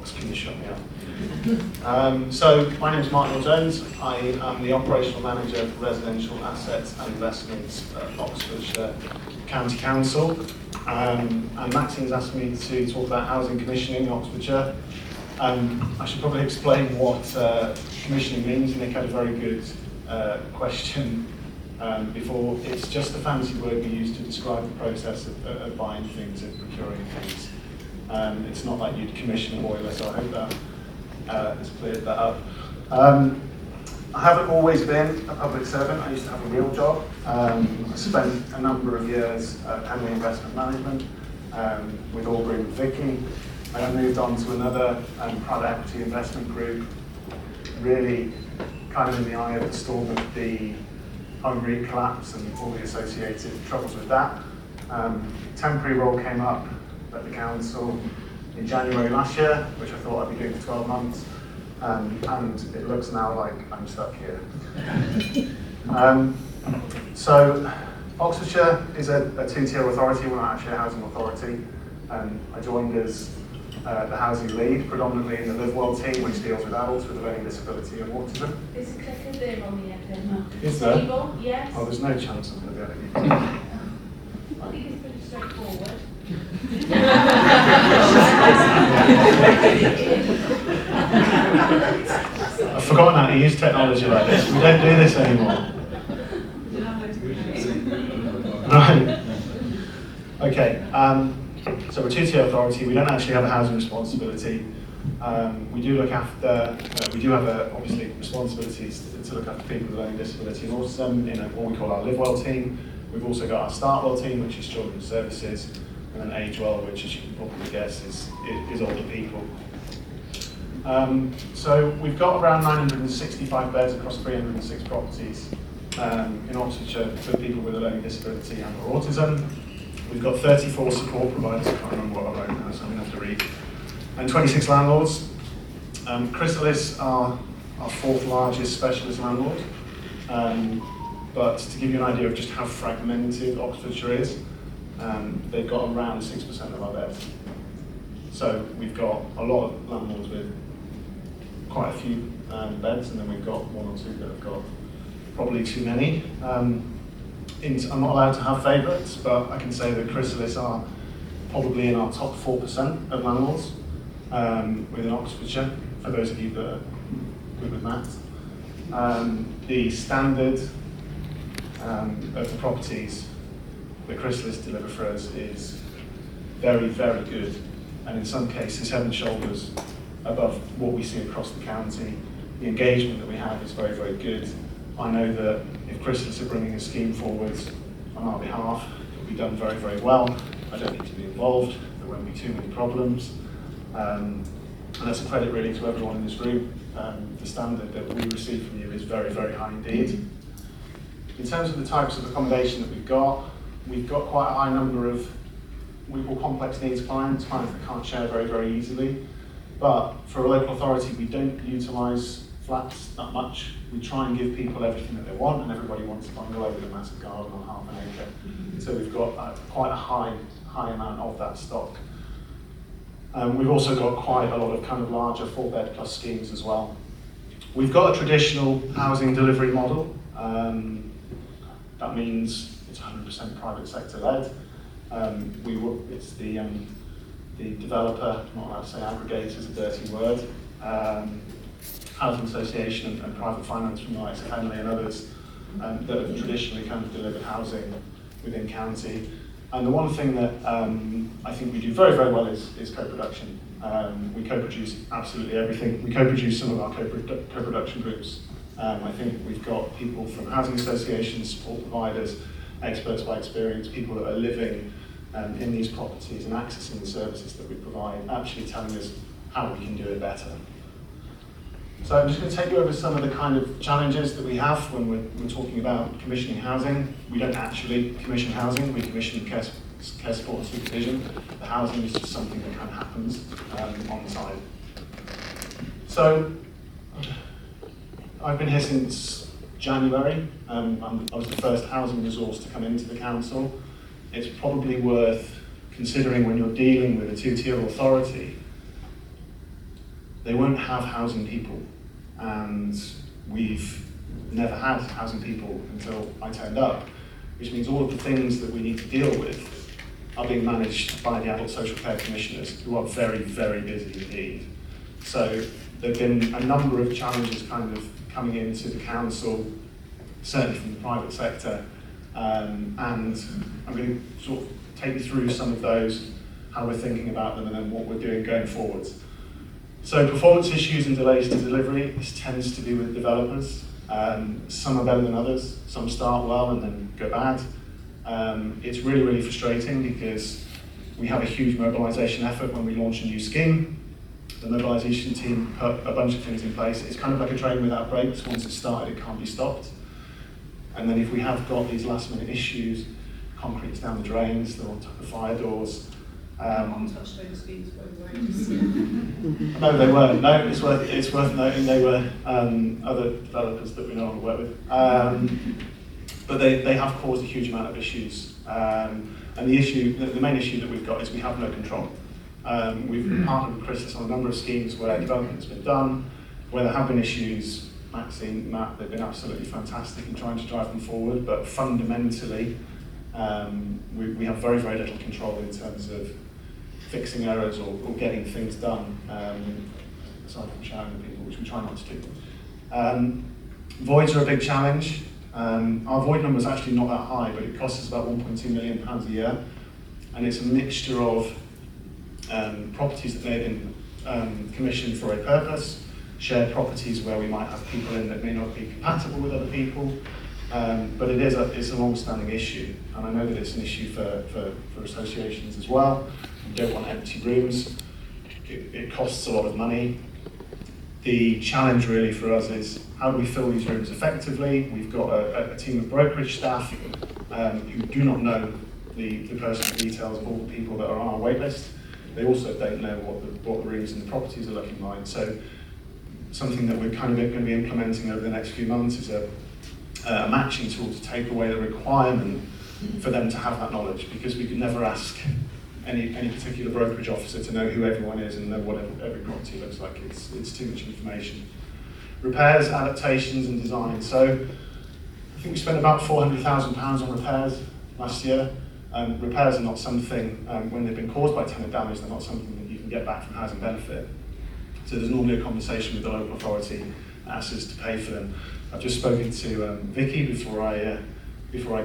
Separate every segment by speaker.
Speaker 1: box, can you shut me up? So my name is Marc Kneal-Jones. I am the Operational Manager for Residential Assets and Investments at Oxfordshire County Council. And Maxine's asked me to talk about housing commissioning in Oxfordshire. I should probably explain what commissioning means. Nick had a very good question before. It's just a fancy word we use to describe the process of buying things and procuring things. It's not like you'd commission a boiler, so I hope that has cleared that up. I haven't always been a public servant. I used to have a real job. I spent a number of years at Henley Investment Management with Aubrey and Vicky. I then moved on to another private equity investment group, really kind of in the eye of the storm of the home REIT collapse and all the associated troubles with that. Temporary role came up at the council in January last year, which I thought I'd be doing for 12 months, and it looks now like I'm stuck here. So Oxfordshire is a two-tier authority. We're not actually a housing authority. I joined as the housing lead, predominantly in the Live Well team, which deals with adults with a learning disability and autism.
Speaker 2: There's a clicker there on the end.
Speaker 1: Is there?
Speaker 2: Table, yes.
Speaker 1: Oh, there's no chance I'm going to be able to use it.
Speaker 2: I think it's pretty straightforward.
Speaker 1: I've forgotten how to use technology like this. We don't do this anymore. Right. Okay. So we're a two-tier authority. We don't actually have a housing responsibility. We do look after. We do have obviously responsibilities to look after people with learning disability and autism in what we call our Live Well team. We've also got our Start Well team, which is children's services, and then Age Well, which, as you can probably guess, is older people. So we've got around 965 beds across 306 properties in Oxfordshire for people with a learning disability and or autism. We've got 34 support providers, I can't remember what I wrote now, so I'm going to have to read, and 26 landlords. Chrysalis are our fourth largest specialist landlord, but to give you an idea of just how fragmented Oxfordshire is, they've got around 6% of our beds. So we've got a lot of landlords with quite a few beds, and then we've got one or two that have got probably too many. I'm not allowed to have favourites, but I can say that Chrysalis are probably in our top 4% of landlords within Oxfordshire, for those of you that are good with maths. The standard of the properties that Chrysalis deliver for us is very, very good, and in some cases head and shoulders above what we see across the county. The engagement that we have is very, very good. I know that if Chrysalis are bringing a scheme forward on our behalf, it'll be done very, very well. I don't need to be involved. There won't be too many problems. And that's a credit really to everyone in this room. The standard that we receive from you is very, very high indeed. In terms of the types of accommodation that we've got quite a high number of what we call complex needs clients that can't share very, very easily. But for a local authority, we don't utilise flats that much. We try and give people everything that they want, and everybody wants a bungalow with a massive garden or half an acre. So we've got quite a high amount of that stock. We've also got quite a lot of kind of larger 4-bed plus schemes as well. We've got a traditional housing delivery model. That means it's 100% private sector led. It's the developer, I'm not allowed to say aggregator is a dirty word, housing association and private finance from the likes of Henley and others that have traditionally kind of delivered housing within county. And the one thing that I think we do very, very well is co-production. We co-produce absolutely everything. We co-produce some of our co-production groups. I think we've got people from housing associations, support providers, experts by experience, people that are living in these properties and accessing the services that we provide, actually telling us how we can do it better. So I'm just going to take you over some of the kind of challenges that we have when we're talking about commissioning housing. We don't actually commission housing, we commission care support and supervision. The housing is just something that kind of happens on the side. So I've been here since January. I was the first housing resource to come into the council. It's probably worth considering when you're dealing with a two-tier authority they won't have housing people. And we've never had housing people until I turned up, which means all of the things that we need to deal with are being managed by the adult social care commissioners, who are very, very busy indeed. So there have been a number of challenges kind of coming into the council, certainly from the private sector, and I'm going to sort of take you through some of those, how we're thinking about them, and then what we're doing going forwards. So performance issues and delays to delivery, this tends to be with developers. Some are better than others, some start well and then go bad. It's really, really frustrating because we have a huge mobilisation effort when we launch a new scheme. The mobilisation team put a bunch of things in place. It's kind of like a train without brakes. Once it's started, it can't be stopped. And then if we have got these last minute issues, concrete's down the drains, they're on top of fire doors.
Speaker 2: Touch those schemes, by the way.
Speaker 1: No, they weren't. No, it's worth noting they were other developers that we no longer work with. But they have caused a huge amount of issues. And the main issue that we've got is we have no control. We've partnered with Chrysalis on a number of schemes where development has been done, where there have been issues. Maxine, Matt, they've been absolutely fantastic in trying to drive them forward, but fundamentally, we have very, very little control in terms of fixing errors or getting things done, aside from shouting at people, which we try not to do. Voids are a big challenge. Our void number is actually not that high, but it costs us about £1.2 million a year, and it's a mixture of properties that may have been commissioned for a purpose, shared properties where we might have people in that may not be compatible with other people, but it's a long-standing issue, and I know that it's an issue for associations as well. We don't want empty rooms. It costs a lot of money. The challenge really for us is how do we fill these rooms effectively? We've got a team of brokerage staff who do not know the personal details of all the people that are on our wait list. They also don't know what the rooms and the properties are looking like. So something that we're kind of going to be implementing over the next few months is a matching tool to take away the requirement for them to have that knowledge, because we could never ask any particular brokerage officer to know who everyone is and know what every property looks like. It's too much information. Repairs, adaptations and design. So I think we spent about £400,000 on repairs last year. Repairs are not something, when they've been caused by tenant damage, they're not something that you can get back from housing benefit. So there's normally a conversation with the local authority that asks us to pay for them. I've just spoken to Vicky before I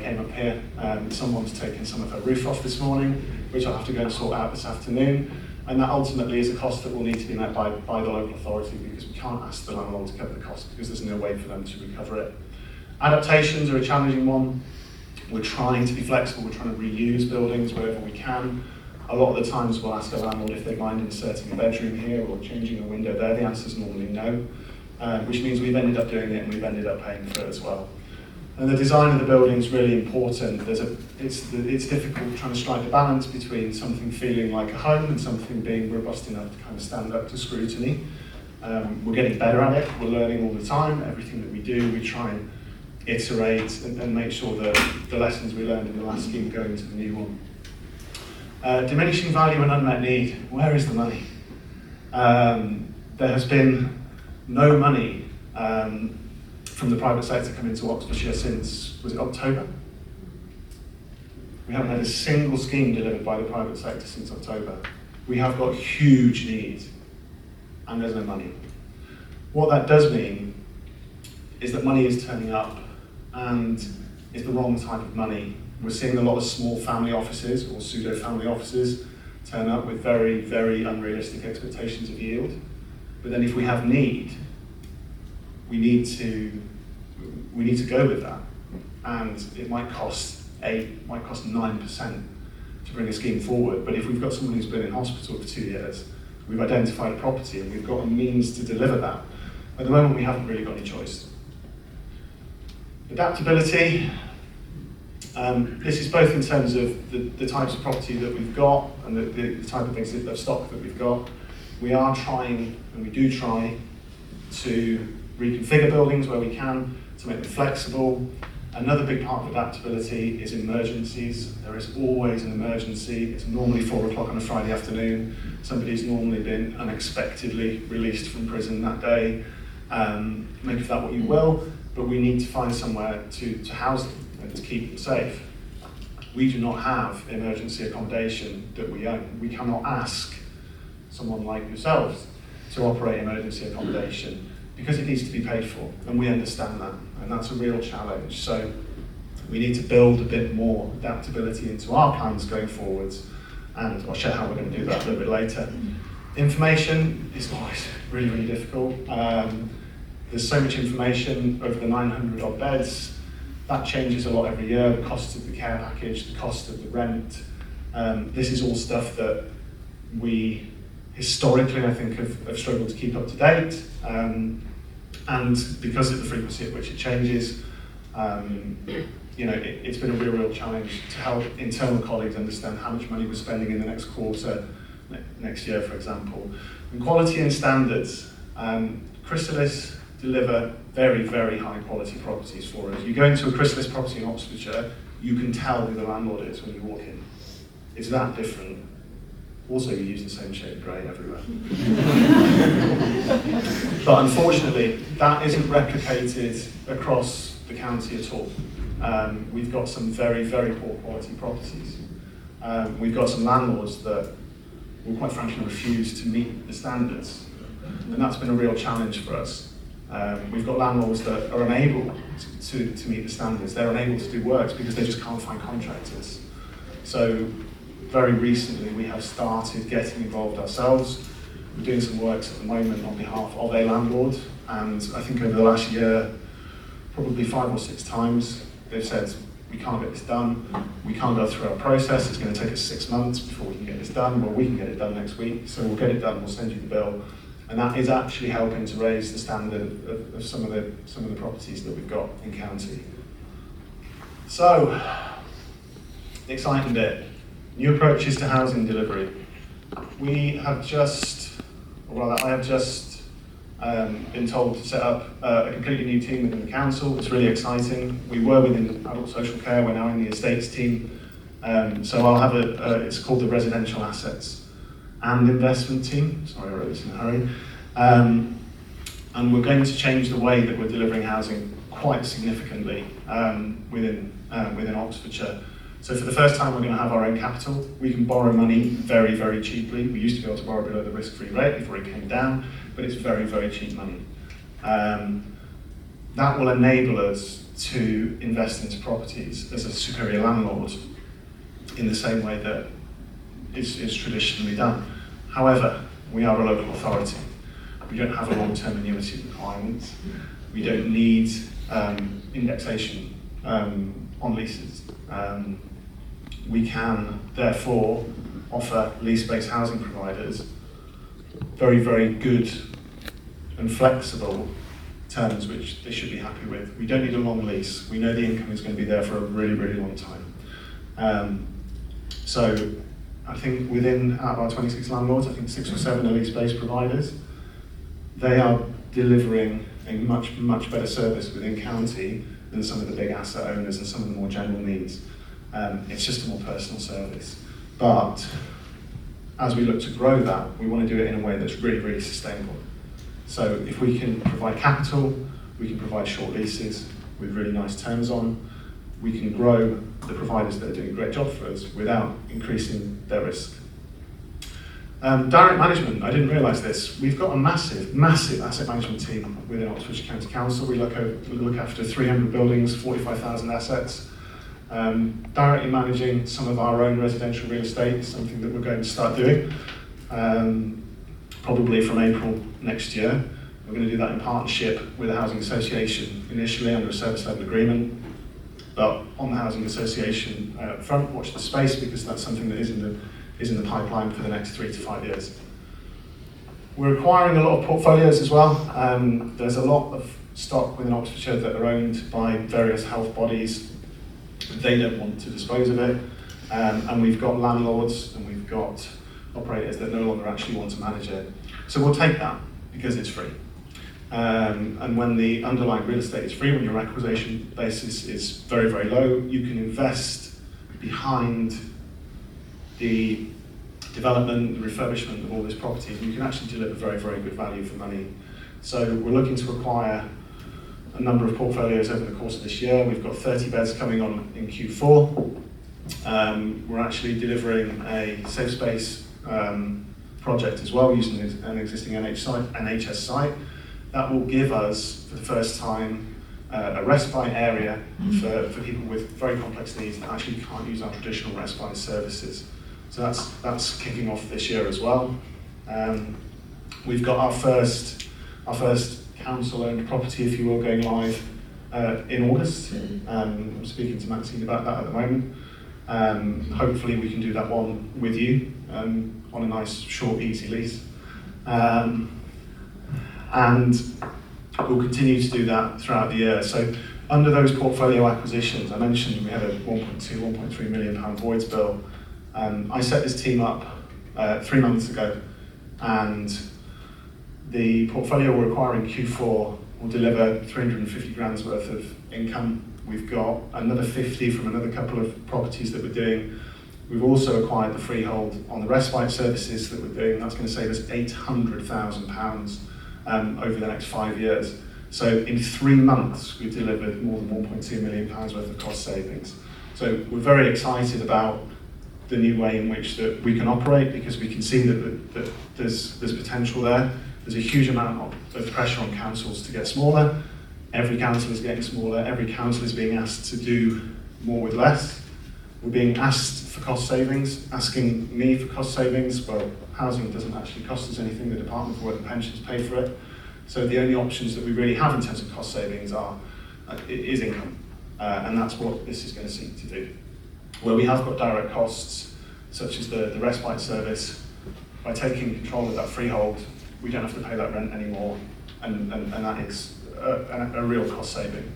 Speaker 1: came up here. Someone's taken some of her roof off this morning, which I'll have to go and sort out this afternoon. And that ultimately is a cost that will need to be met by the local authority, because we can't ask the landlord to cover the cost because there's no way for them to recover it. Adaptations are a challenging one. We're trying to be flexible, we're trying to reuse buildings wherever we can. A lot of the times we'll ask our landlord if they mind inserting a bedroom here or changing a window there. The answer is normally no, which means we've ended up doing it and we've ended up paying for it as well. And the design of the building is really important. It's difficult trying to strike the balance between something feeling like a home and something being robust enough to kind of stand up to scrutiny. We're getting better at it, we're learning all the time. Everything that we do, we try and iterate and make sure that the lessons we learned in the last scheme go into the new one. Diminishing value and unmet need. Where is the money? There has been no money from the private sector coming to Oxfordshire since, was it October? We haven't had a single scheme delivered by the private sector since October. We have got huge needs, and there's no money. What that does mean is that money is turning up, and it's the wrong type of money. We're seeing a lot of small family offices or pseudo-family offices turn up with very, very unrealistic expectations of yield. But then if we have need, we need to go with that. And it might cost 8, might cost 9% to bring a scheme forward. But if we've got someone who's been in hospital for 2 years, we've identified a property and we've got a means to deliver that. At the moment, we haven't really got any choice. Adaptability. This is both in terms of the types of property that we've got and the type of things of stock that we've got. We are trying, and we do try, to reconfigure buildings where we can to make them flexible, Another big part of adaptability is emergencies. There is always an emergency. It's normally 4 o'clock on a Friday afternoon. Somebody's normally been unexpectedly released from prison that day. Make of that what you will, but we need to find somewhere to house them and to keep them safe. We do not have emergency accommodation that we own. We cannot ask someone like yourselves to operate emergency accommodation because it needs to be paid for, and we understand that, and that's a real challenge. So we need to build a bit more adaptability into our plans going forwards, and I'll share how we're going to do that a little bit later. Information is always really, really difficult. There's so much information over the 900 odd beds. That changes a lot every year. The cost of the care package, the cost of the rent. This is all stuff that we historically, I think, have struggled to keep up to date. And because of the frequency at which it changes, it's been a real challenge to help internal colleagues understand how much money we're spending in the next quarter, next year, for example. And quality and standards. Chrysalis deliver very, very high quality properties for us. You go into a Chrysalis property in Oxfordshire, you can tell who the landlord is when you walk in. It's that different. Also, you use the same shade of grey everywhere. But unfortunately, that isn't replicated across the county at all. We've got some very, very poor quality properties. We've got some landlords that will quite frankly refuse to meet the standards. And that's been a real challenge for us. We've got landlords that are unable to meet the standards. They're unable to do works because they just can't find contractors. So very recently we have started getting involved ourselves. We're doing some works at the moment on behalf of a landlord, and I think over the last year, probably 5 or 6 times, they've said, we can't get this done, we can't go through our process, it's going to take us 6 months before we can get this done. Well, we can get it done next week, so we'll get it done, we'll send you the bill. And that is actually helping to raise the standard of some of the properties that we've got in county. So, the exciting bit, new approaches to housing delivery. We have just, or rather I have just been told to set up a completely new team within the council. It's really exciting. We were within adult social care, we're now in the estates team. So I'll have it's called the residential assets and investment team. Sorry, I wrote this in a hurry. And we're going to change the way that we're delivering housing quite significantly within Oxfordshire. So for the first time, we're going to have our own capital. We can borrow money very, very cheaply. We used to be able to borrow below the risk-free rate before it came down, but it's very, very cheap money. That will enable us to invest into properties as a superior landlord in the same way that is traditionally done. However, we are a local authority. We don't have a long-term annuity requirement. We don't need indexation on leases. We can, therefore, offer lease-based housing providers very, very good and flexible terms which they should be happy with. We don't need a long lease. We know the income is going to be there for a really, really long time. So I think out of our 26 landlords, I think 6 or 7 are lease-based providers. They are delivering a much, much better service within county than some of the big asset owners and some of the more general needs. It's just a more personal service. But as we look to grow that, we want to do it in a way that's really, really sustainable. So if we can provide capital, we can provide short leases with really nice terms on, we can grow the providers that are doing a great job for us without increasing their risk. Direct management, I didn't realise this. We've got a massive, massive asset management team within Oxfordshire County Council. We look after 300 buildings, 45,000 assets. Directly managing some of our own residential real estate is something that we're going to start doing, probably from April next year. We're going to do that in partnership with a housing association, initially under a service level agreement. But on the housing association front, watch the space, because that's something that is in the pipeline for the next 3 to 5 years. We're acquiring a lot of portfolios as well. There's a lot of stock within Oxfordshire that are owned by various health bodies. They don't want to dispose of it. And we've got landlords and we've got operators that no longer actually want to manage it. So we'll take that because it's free. And when the underlying real estate is free, when your acquisition basis is very, very low, you can invest behind the development, the refurbishment of all these properties, and you can actually deliver very, very good value for money. So we're looking to acquire a number of portfolios over the course of this year. We've got 30 beds coming on in Q4. We're actually delivering a safe space project as well, using an existing NHS site. That will give us, for the first time, a respite area for people with very complex needs that actually can't use our traditional respite services. So that's kicking off this year as well. We've got our first council-owned property, if you will, going live in August. I'm speaking to Maxine about that at the moment. Hopefully we can do that one with you on a nice, short, easy lease. And we'll continue to do that throughout the year. So under those portfolio acquisitions, I mentioned we had a 1.3 million pound voids bill. I set this team up 3 months ago, and the portfolio we're acquiring Q4 will deliver 350 grand's worth of income. We've got another 50 from another couple of properties that we're doing. We've also acquired the freehold on the respite services that we're doing. That's going to save us £800,000 over the next 5 years. So in 3 months, we've delivered more than £1.2 million worth of cost savings. So we're very excited about the new way in which that we can operate, because we can see that there's potential there. There's a huge amount of pressure on councils to get smaller. Every council is getting smaller. Every council is being asked to do more with less. We're being asked for cost savings, asking me for cost savings. Well, housing doesn't actually cost us anything. The Department for Work and Pensions pay for it. So the only options that we really have in terms of cost savings is income. And that's what this is going to seek to do. Where we have got direct costs, such as the respite service, by taking control of that freehold, we don't have to pay that rent anymore, and that is a real cost saving.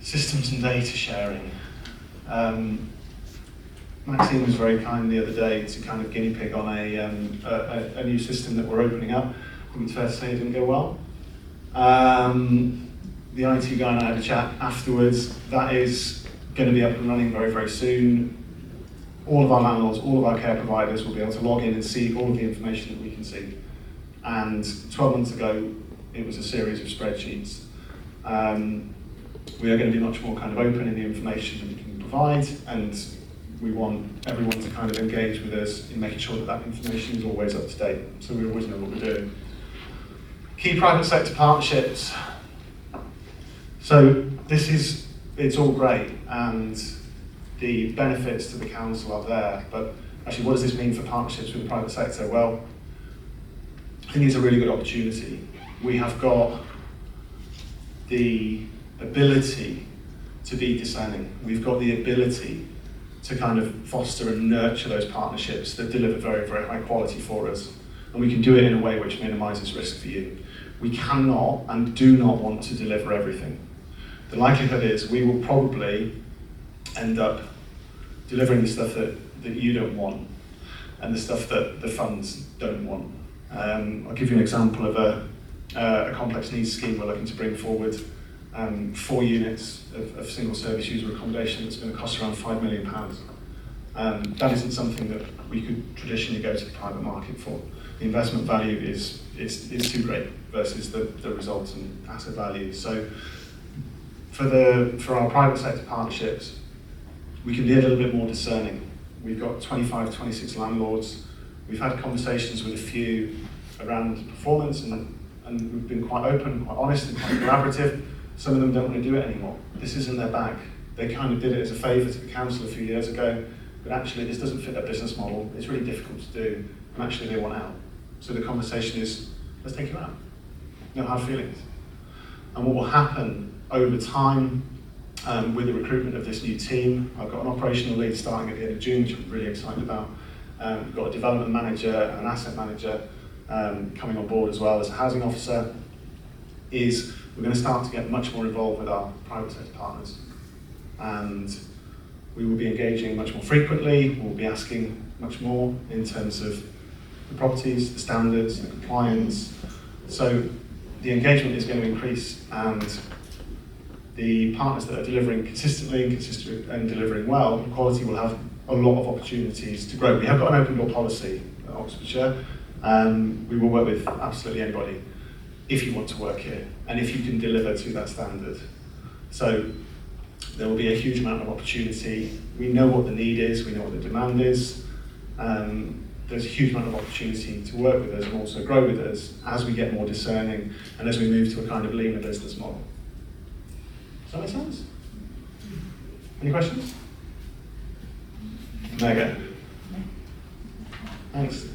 Speaker 1: Systems and data sharing. Maxine was very kind the other day to kind of guinea pig on a new system that we're opening up. I think it's fair to say it didn't go well. The IT guy and I had a chat afterwards. That is going to be up and running very, very soon. All of our landlords, all of our care providers will be able to log in and see all of the information that we can see. And 12 months ago, it was a series of spreadsheets. We are going to be much more kind of open in the information that we can provide, and we want everyone to kind of engage with us in making sure that that information is always up to date, so we always know what we're doing. Key private sector partnerships. So it's all great, and the benefits to the council are there, but actually what does this mean for partnerships with the private sector? Well, I think it's a really good opportunity. We have got the ability to be discerning. We've got the ability to kind of foster and nurture those partnerships that deliver very, very high quality for us. And we can do it in a way which minimises risk for you. We cannot and do not want to deliver everything. The likelihood is we will probably end up delivering the stuff that you don't want and the stuff that the funds don't want. I'll give you an example of a complex needs scheme we're looking to bring forward. 4 units of single service user accommodation that's going to cost around £5 million. That isn't something that we could traditionally go to the private market for. The investment value is too great versus the resultant asset value. So for our private sector partnerships, we can be a little bit more discerning. We've got 25, 26 landlords. We've had conversations with a few around performance, and we've been quite open, quite honest, and quite collaborative. Some of them don't want to do it anymore. This isn't their bag. They kind of did it as a favour to the council a few years ago, but actually this doesn't fit their business model. It's really difficult to do, and actually they want out. So the conversation is, let's take you out. No hard feelings. And what will happen over time with the recruitment of this new team, I've got an operational lead starting at the end of June, which I'm really excited about. We've got a development manager and an asset manager coming on board as well as a housing officer. We're going to start to get much more involved with our private sector partners, and we will be engaging much more frequently. We'll be asking much more in terms of the properties, the standards, the compliance, So the engagement is going to increase, and the partners that are delivering consistently and delivering well, quality will have a lot of opportunities to grow. We have got an open door policy at Oxfordshire. We will work with absolutely anybody if you want to work here and if you can deliver to that standard. So there will be a huge amount of opportunity. We know what the need is, we know what the demand is. There's a huge amount of opportunity to work with us and also grow with us as we get more discerning and as we move to a kind of leaner business model. Does that make sense? Any questions? Mega. Thanks.